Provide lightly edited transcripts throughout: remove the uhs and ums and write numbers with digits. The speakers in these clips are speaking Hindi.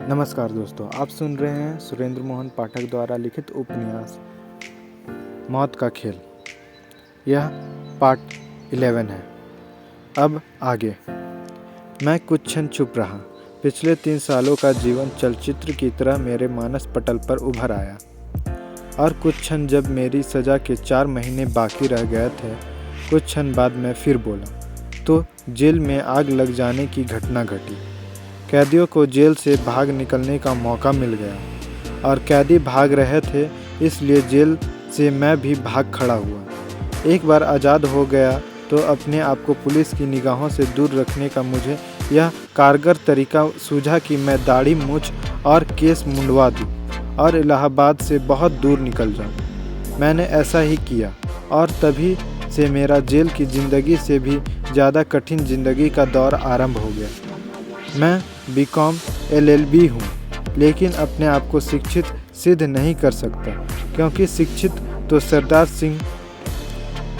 नमस्कार दोस्तों, आप सुन रहे हैं सुरेंद्र मोहन पाठक द्वारा लिखित उपन्यास मौत का खेल। यह पार्ट 11 है। अब आगे। मैं कुछ क्षण चुप रहा। पिछले 3 सालों का जीवन चलचित्र की तरह मेरे मानस पटल पर उभर आया और कुछ क्षण जब मेरी सज़ा के 4 महीने बाकी रह गए थे, कुछ क्षण बाद मैं फिर बोला तो जेल में आग लग जाने की घटना घटी। कैदियों को जेल से भाग निकलने का मौका मिल गया और कैदी भाग रहे थे, इसलिए जेल से मैं भी भाग खड़ा हुआ। एक बार आज़ाद हो गया तो अपने आप को पुलिस की निगाहों से दूर रखने का मुझे यह कारगर तरीका सूझा कि मैं दाढ़ी मूछ और केस मुंडवा दूं और इलाहाबाद से बहुत दूर निकल जाऊं। मैंने ऐसा ही किया और तभी से मेरा जेल की ज़िंदगी से भी ज़्यादा कठिन ज़िंदगी का दौर आरंभ हो गया। मैं बीकॉम LLB हूँ, लेकिन अपने आप को शिक्षित सिद्ध नहीं कर सकता, क्योंकि शिक्षित तो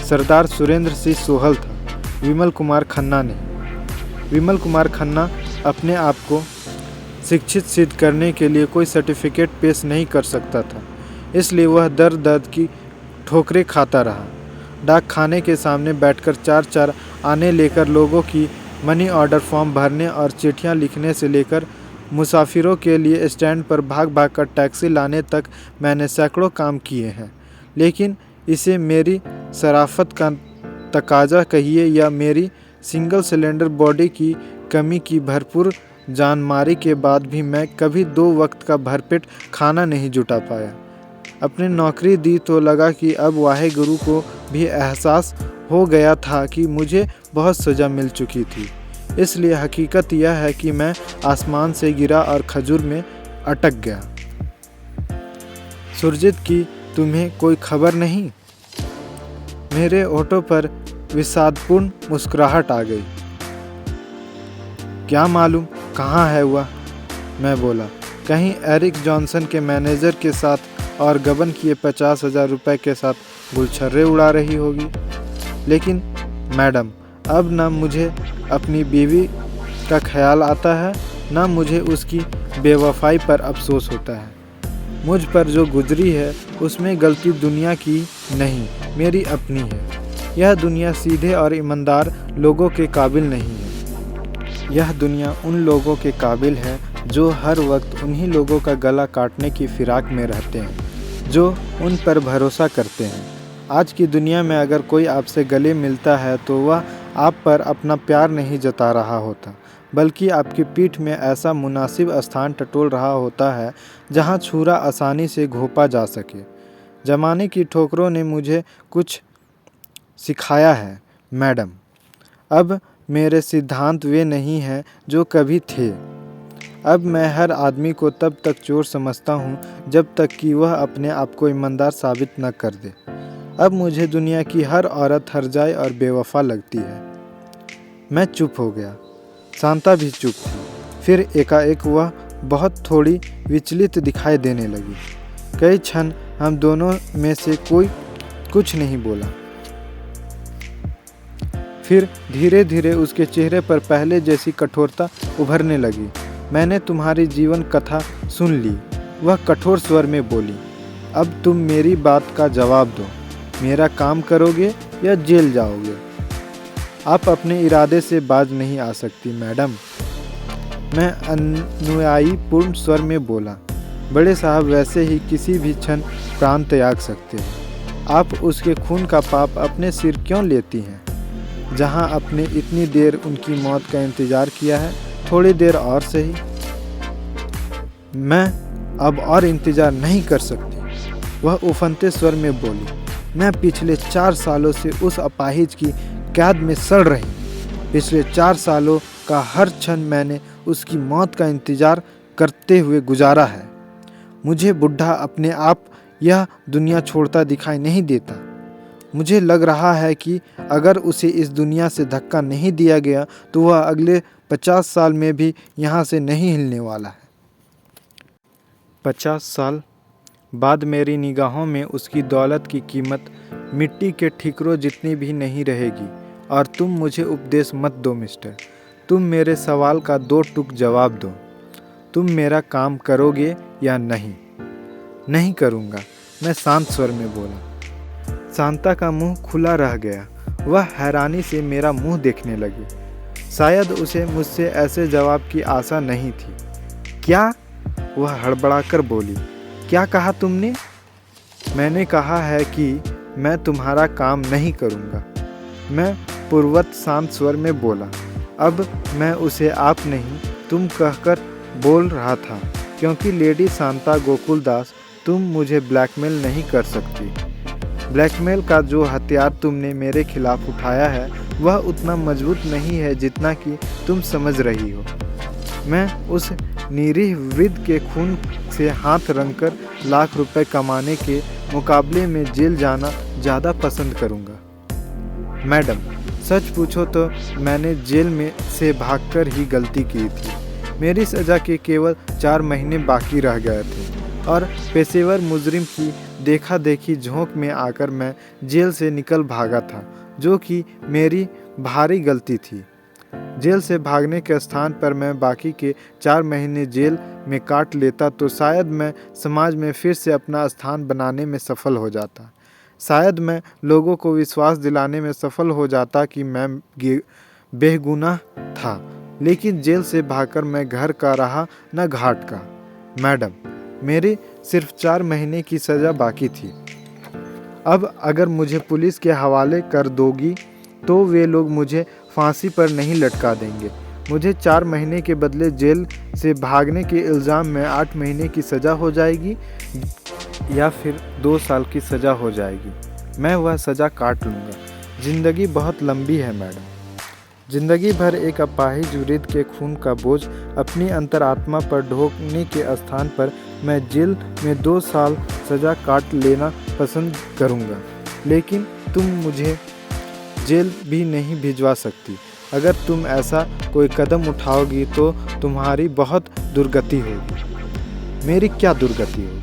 सरदार सुरेंद्र सिंह सोहल था, विमल कुमार खन्ना नहीं। विमल कुमार खन्ना अपने आप को शिक्षित सिद्ध करने के लिए कोई सर्टिफिकेट पेश नहीं कर सकता था, इसलिए वह दर दर्द की ठोकरें खाता रहा। डाक खाने के सामने बैठकर 4-4 आने लेकर लोगों की मनी ऑर्डर फॉर्म भरने और चिट्ठियां लिखने से लेकर मुसाफिरों के लिए स्टैंड पर भाग भाग कर टैक्सी लाने तक मैंने सैकड़ों काम किए हैं। लेकिन इसे मेरी शराफत का तकाजा कहिए या मेरी सिंगल सिलेंडर बॉडी की कमी की भरपूर जानमारी के बाद भी मैं कभी 2 वक्त का भरपेट खाना नहीं जुटा पाया। अपनी नौकरी दी तो लगा कि अब वाहेगुरु को भी एहसास हो गया था कि मुझे बहुत सज़ा मिल चुकी थी। इसलिए हकीकत यह है कि मैं आसमान से गिरा और खजूर में अटक गया। सुरजीत की तुम्हें कोई खबर नहीं? मेरे होठों पर विषादपूर्ण मुस्कुराहट आ गई। क्या मालूम कहाँ है वह? मैं बोला, कहीं एरिक जॉनसन के मैनेजर के साथ और गबन किए 50,000 रुपये के साथ गुलछर्रे उड़ा रही होगी। लेकिन मैडम, अब न मुझे अपनी बीवी का ख्याल आता है, न मुझे उसकी बेवफाई पर अफसोस होता है। मुझ पर जो गुजरी है उसमें गलती दुनिया की नहीं, मेरी अपनी है। यह दुनिया सीधे और ईमानदार लोगों के काबिल नहीं है। यह दुनिया उन लोगों के काबिल है जो हर वक्त उन्हीं लोगों का गला काटने की फिराक में रहते हैं, जो उन पर भरोसा करते हैं। आज की दुनिया में अगर कोई आपसे गले मिलता है तो वह आप पर अपना प्यार नहीं जता रहा होता, बल्कि आपकी पीठ में ऐसा मुनासिब स्थान टटोल रहा होता है जहां छुरा आसानी से घोंपा जा सके। ज़माने की ठोकरों ने मुझे कुछ सिखाया है मैडम। अब मेरे सिद्धांत वे नहीं हैं जो कभी थे। अब मैं हर आदमी को तब तक चोर समझता हूँ जब तक कि वह अपने आप को ईमानदार साबित न कर दे। अब मुझे दुनिया की हर औरत हरजाई और बेवफा लगती है। मैं चुप हो गया। शांता भी चुप थी। फिर एकाएक वह बहुत थोड़ी विचलित दिखाई देने लगी। कई क्षण हम दोनों में से कोई कुछ नहीं बोला। फिर धीरे धीरे उसके चेहरे पर पहले जैसी कठोरता उभरने लगी। मैंने तुम्हारी जीवन कथा सुन ली, वह कठोर स्वर में बोली। अब तुम मेरी बात का जवाब दो। मेरा काम करोगे या जेल जाओगे? आप अपने इरादे से बाज नहीं आ सकती मैडम। मैं अनुयायी पूर्ण स्वर में बोला। बड़े साहब वैसे ही किसी भी क्षण प्राण त्याग सकते हैं। आप उसके खून का पाप अपने सिर क्यों लेती हैं? जहां आपने इतनी देर उनकी मौत का इंतज़ार किया है, थोड़ी देर और सही। मैं अब और इंतज़ार नहीं कर सकती, वह उफनते स्वर में बोली। मैं पिछले 4 सालों से उस अपाहिज की कैद में सड़ रही। पिछले 4 सालों का हर क्षण मैंने उसकी मौत का इंतज़ार करते हुए गुजारा है। मुझे बुढ़ा अपने आप यह दुनिया छोड़ता दिखाई नहीं देता। मुझे लग रहा है कि अगर उसे इस दुनिया से धक्का नहीं दिया गया तो वह अगले 50 साल में भी यहाँ से नहीं हिलने वाला है। 50 साल बाद मेरी निगाहों में उसकी दौलत की कीमत मिट्टी के ठिकरों जितनी भी नहीं रहेगी। और तुम मुझे उपदेश मत दो मिस्टर, तुम मेरे सवाल का 2 टूक जवाब दो। तुम मेरा काम करोगे या नहीं? नहीं करूँगा, मैं शांत स्वर में बोला। शांता का मुंह खुला रह गया। वह हैरानी से मेरा मुंह देखने लगी। शायद उसे मुझसे ऐसे जवाब की आशा नहीं थी। क्या? वह हड़बड़ाकर बोली। क्या कहा तुमने? मैंने कहा है कि मैं तुम्हारा काम नहीं करूँगा, मैं पूर्ववत शांत स्वर में बोला। अब मैं उसे आप नहीं तुम कहकर बोल रहा था, क्योंकि लेडी शांता गोकुलदास, तुम मुझे ब्लैकमेल नहीं कर सकती। ब्लैकमेल का जो हथियार तुमने मेरे खिलाफ उठाया है वह उतना मजबूत नहीं है जितना कि तुम समझ रही हो। मैं उस निरीह वृद्ध के खून से हाथ रंगकर लाख रुपए कमाने के मुकाबले में जेल जाना ज़्यादा पसंद करूँगा। मैडम, सच पूछो तो मैंने जेल में से भागकर ही गलती की थी। मेरी सज़ा के केवल 4 महीने बाकी रह गए थे और पेशेवर मुजरिम की देखा देखी झोंक में आकर मैं जेल से निकल भागा था, जो कि मेरी भारी गलती थी। जेल से भागने के स्थान पर मैं बाकी के 4 महीने जेल में काट लेता तो शायद मैं समाज में फिर से अपना स्थान बनाने में सफल हो जाता। शायद मैं लोगों को विश्वास दिलाने में सफल हो जाता कि मैं बेगुनाह था। लेकिन जेल से भागकर मैं घर का रहा न घाट का। मैडम, मेरी सिर्फ 4 महीने की सज़ा बाकी थी। अब अगर मुझे पुलिस के हवाले कर दोगी तो वे लोग मुझे फांसी पर नहीं लटका देंगे। मुझे 4 महीने के बदले जेल से भागने के इल्ज़ाम में 8 महीने की सज़ा हो जाएगी या फिर 2 साल की सज़ा हो जाएगी। मैं वह सज़ा काट लूँगा। ज़िंदगी बहुत लंबी है मैडम। जिंदगी भर एक अपाहिज वृद्ध के खून का बोझ अपनी अंतरात्मा पर ढोने के स्थान पर मैं जेल में 2 साल सज़ा काट लेना पसंद करूंगा। लेकिन तुम मुझे जेल भी नहीं भिजवा सकती। अगर तुम ऐसा कोई कदम उठाओगी तो तुम्हारी बहुत दुर्गति होगी। मेरी क्या दुर्गति होगी?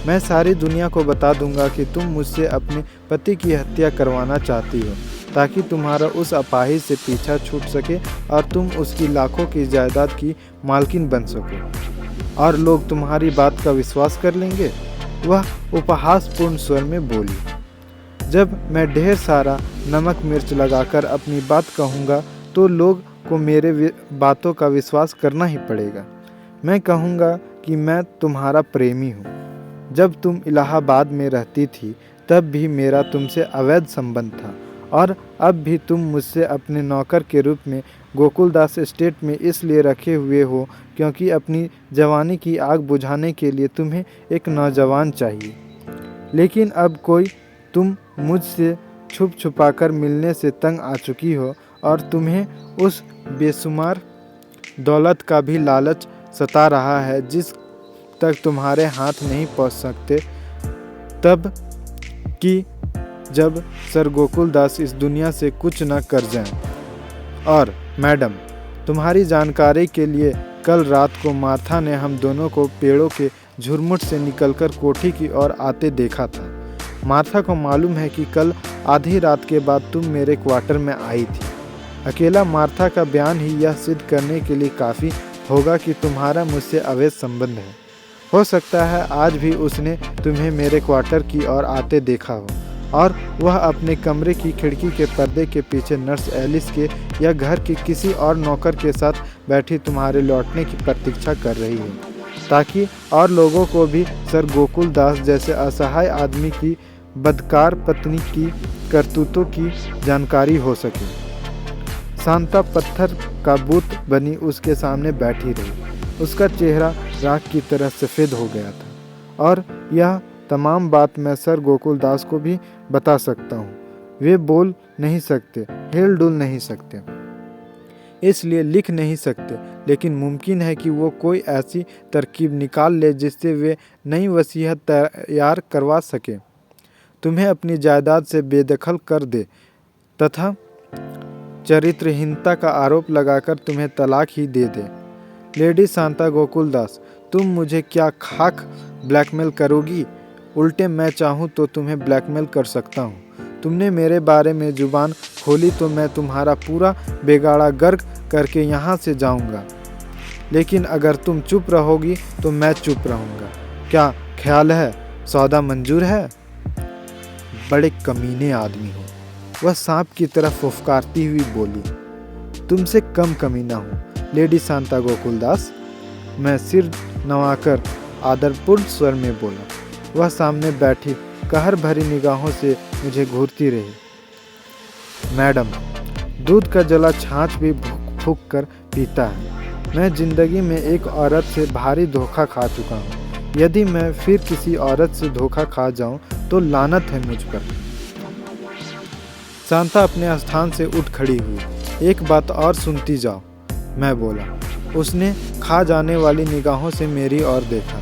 मैं सारी दुनिया को बता दूंगा कि तुम मुझसे अपने पति की हत्या करवाना चाहती हो, ताकि तुम्हारा उस अपाहिज से पीछा छूट सके और तुम उसकी लाखों की जायदाद की मालकिन बन सको और लोग तुम्हारी बात का विश्वास कर लेंगे। वह उपहासपूर्ण स्वर में बोली। जब मैं ढेर सारा नमक मिर्च लगाकर अपनी बात कहूँगा तो लोग को मेरे बातों का विश्वास करना ही पड़ेगा। मैं कहूँगा कि मैं तुम्हारा प्रेमी हूँ। जब तुम इलाहाबाद में रहती थी तब भी मेरा तुमसे अवैध संबंध था और अब भी तुम मुझसे अपने नौकर के रूप में गोकुलदास एस्टेट में इसलिए रखे हुए हो क्योंकि अपनी जवानी की आग बुझाने के लिए तुम्हें एक नौजवान चाहिए। लेकिन अब कोई तुम मुझसे छुप छुपाकर मिलने से तंग आ चुकी हो और तुम्हें उस बेशुमार दौलत का भी लालच सता रहा है जिस तक तुम्हारे हाथ नहीं पहुंच सकते, तब कि जब सर गोकुलदास इस दुनिया से कुछ न कर जाएं। और मैडम, तुम्हारी जानकारी के लिए कल रात को मार्था ने हम दोनों को पेड़ों के झुरमुट से निकलकर कोठी की ओर आते देखा था। मार्था को मालूम है कि कल आधी रात के बाद तुम मेरे क्वार्टर में आई थी। अकेला मार्था का बयान ही यह सिद्ध करने के लिए काफ़ी होगा कि तुम्हारा मुझसे अवैध संबंध है। हो सकता है आज भी उसने तुम्हें मेरे क्वार्टर की ओर आते देखा हो और वह अपने कमरे की खिड़की के पर्दे के पीछे नर्स एलिस के या घर के किसी और नौकर के साथ बैठी तुम्हारे लौटने की प्रतीक्षा कर रही हो, ताकि और लोगों को भी सर गोकुलदास जैसे असहाय आदमी की बदकार पत्नी की करतूतों की जानकारी हो सके। शांता पत्थर का बूत बनी उसके सामने बैठी रही। उसका चेहरा राख की तरह सफ़ेद हो गया था और यह तमाम बात मैं सर गोकुलदास को भी बता सकता हूँ। वे बोल नहीं सकते, हिल डुल नहीं सकते, इसलिए लिख नहीं सकते, लेकिन मुमकिन है कि वो कोई ऐसी तरकीब निकाल ले जिससे वे नई वसीयत तैयार करवा सके, तुम्हें अपनी जायदाद से बेदखल कर दे तथा चरित्रहीनता का आरोप लगाकर तुम्हें तलाक ही दे दे। लेडी शांता गोकुलदास, तुम मुझे क्या खाक ब्लैकमेल करोगी? उल्टे मैं चाहूँ तो तुम्हें ब्लैकमेल कर सकता हूँ। तुमने मेरे बारे में जुबान खोली तो मैं तुम्हारा पूरा बेगाड़ा गर्क करके यहाँ से जाऊँगा। लेकिन अगर तुम चुप रहोगी तो मैं चुप रहूँगा। क्या ख्याल है? सौदा मंजूर है? बड़े कमीने आदमी हो, वह सांप की तरफ फुफकारती हुई बोली। तुमसे कम कमीना हूँ लेडी शांता गोकुलदास, मैं सिर नवाकर आदरपूर्ण स्वर में बोला। वह सामने बैठी कहर भरी निगाहों से मुझे घूरती रही। मैडम, दूध का जला छाछ भी फूंक कर पीता है। मैं जिंदगी में एक औरत से भारी धोखा खा चुका हूँ। यदि मैं फिर किसी औरत से धोखा खा जाऊं तो लानत है मुझ पर। शांता अपने स्थान से उठ खड़ी हुई। एक बात और सुनती जाओ, मैं बोला। उसने खा जाने वाली निगाहों से मेरी ओर देखा।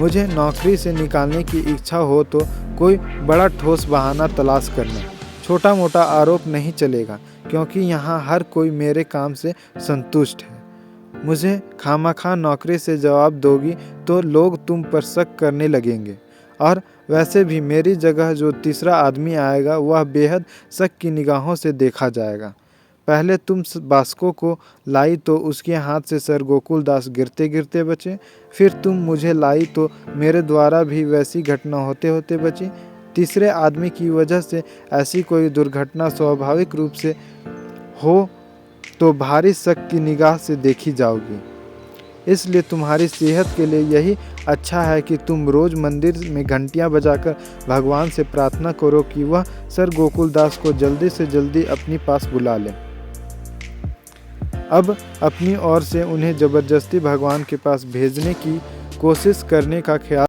मुझे नौकरी से निकालने की इच्छा हो तो कोई बड़ा ठोस बहाना तलाश करना, छोटा मोटा आरोप नहीं चलेगा, क्योंकि यहाँ हर कोई मेरे काम से संतुष्ट है। मुझे खामखा नौकरी से जवाब दोगी तो लोग तुम पर शक करने लगेंगे, और वैसे भी मेरी जगह जो तीसरा आदमी आएगा वह बेहद शक की निगाहों से देखा जाएगा। पहले तुम बास्को को लाई तो उसके हाथ से सर गोकुलदास गिरते गिरते बचे, फिर तुम मुझे लाई तो मेरे द्वारा भी वैसी घटना होते होते बची। तीसरे आदमी की वजह से ऐसी कोई दुर्घटना स्वाभाविक रूप से हो तो भारी शक की निगाह से देखी जाओगी। इसलिए तुम्हारी सेहत के लिए यही अच्छा है कि तुम रोज़ मंदिर में घंटियां बजाकर भगवान से प्रार्थना करो कि वह सर गोकुलदास को जल्दी से जल्दी अपनी पास बुला ले। अब अपनी ओर से उन्हें ज़बरदस्ती भगवान के पास भेजने की कोशिश करने का ख्याल